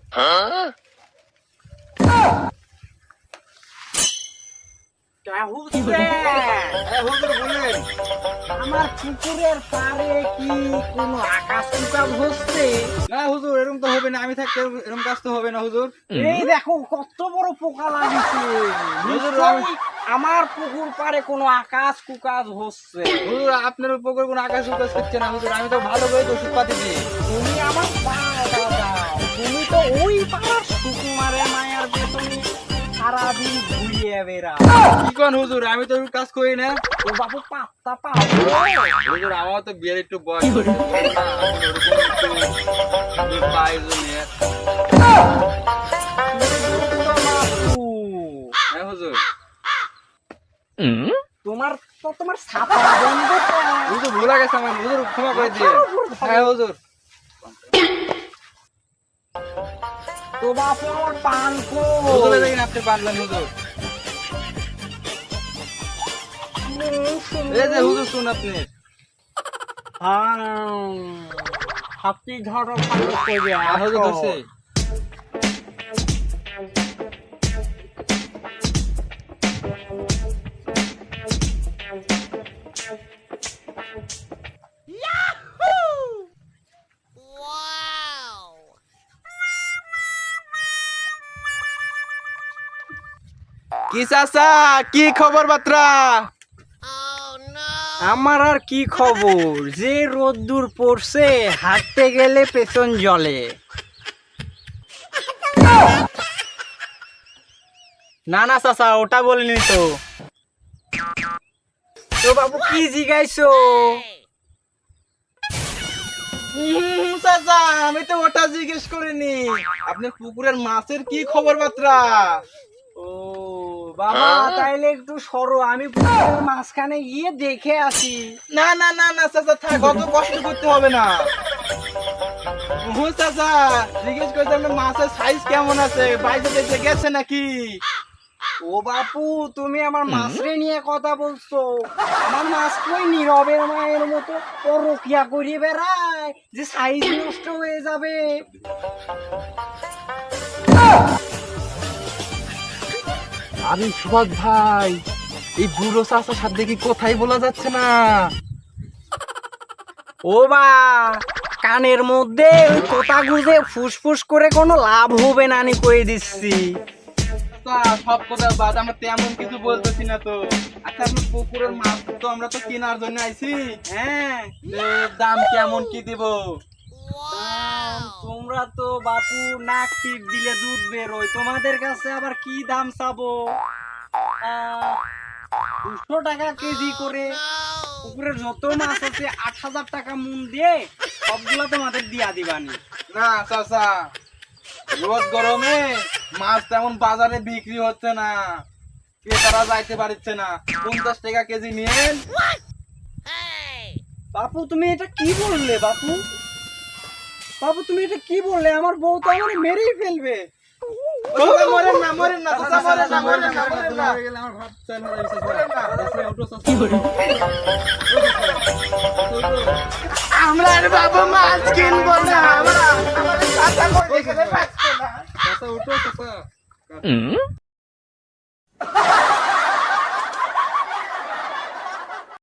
আমার পুকুরের পাড়ে কি কোনো আকাশ কুকাশ হচ্ছে? না হুজুর, এরকম তো হবে না। আমি থাকতে এরকম কাজ তো হবে না হুজুর। এই দেখো কত বড় পোকা লাগিছে। হুজুর, নিশ্চয়ই আমার পুকুর পাড়ে কোনো আকাশ কুকাশ হচ্ছে। হুজুর আপনার উপর কোনো আকাশ উকাশ করছে না হুজুর। আমি তো ভালো করে ওষুধ পাতি দিই। তুমি আমার পাড়া দাও, তুমি তো ওই পাড়ার সুকুমারে মায়ার পেছনে সারাদিন ঘুরিয়ে বেড়াও। কি কোন হুজুর, আমি তো ওরকম কাজ করি না। তো বাবু পাত্তা পাও? হুজুর আমার তো বিয়ের একটু বয়স হয়েছে না, আমি ওরকম একটু হুজুর পাই জন্য। হ্যাঁ হুজুর। তোমার ছাতা বন্ধ কর। হুজুর ভুলে গেছে আমার, হুজুর ক্ষমা করে দিয়ে। হ্যাঁ হুজুর। তো বাপু আমার পান হুজুর দেখেন আপনি পারলেন হুজুর। এই যে হুজুর শুন আপনি। হাতি ধরো পান করে হুজুর ধরছে। কি চাচা, কি খবর বার্তা? আমার আর কি খবর, যে রোদ্দুর পড়ছে হাঁটতে গেলে পেছন জলে। না না চাচা, ওটা বলিনি তো। তো বাবু কি জিগাইছো? চাচা আমি তো ওটা জিজ্ঞেস করিনি। আপনার পুকুরের মাছের কি খবর বার্তা? ও বাবা, তাইলে একটু সরো, আমি পুকুরের মাঝখানে গিয়ে দেখে আসি। না না না না চাচা, থাক, অত কষ্ট করতে হবে না। চাচা জিজ্ঞেস করছি আপনার মাছের সাইজ কেমন আছে, বাইরে দেখে গেছে নাকি? ও বাপু, তুমি আমার মাছরে নিয়ে কথা বলছো? আমার মাছ কই নীরবের মায়ের মতো পরকিয়া করিয়ে বেড়ায় যে সাইজ নষ্ট হয়ে যাবে? আমি সুভাষ ভাই, এই বুড়ো চাচার সাথে কি কোথায় বলা যাচ্ছে না? ও বা, কানের মধ্যে ওই কথা গুঁজে ফুসফুস করে কোনো লাভ হবে না, আমি কয়ে দিচ্ছি। সব কথা বাদ, আমরা তেমন কিছু বলতেছি না তো। আচ্ছা আপনার পুকুরের মাছ তো আমরা তো কেনার জন্য আইছি। হ্যাঁ, দাম কেমন কি দিব? তোমরা তো বাপু নাক টিপ দিলে দুধ বেরোয়, তোমাদের কাছে আবার কি দাম চাবো? 200 টাকা কেজি করে। পুকুরের যত মাছ আছে 8,000 টাকা মূল দিয়ে সবগুলা তোমাদের দিয়া দিবানি। না চাচা, রোদ গরমে মাছ তেমন বাজারে বিক্রি হচ্ছে না, ক্রেতারা যাইতে পারছে না। 50 টাকা কেজি নিয়েন। বাপু তুমি এটা কি বললে? বাপু বাপু তুমি এটা কি বললে? আমার বউ তো আমার মেরেই ফেলবে। মরেন না মরেন না চাচা, মরেন না মরেন না মরেন না। আমরা আর বাবা মাছ কিনবো না, আমরা আমাদের চাচা করে গেলে বাঁচবো না। চাচা উঠো চাচা।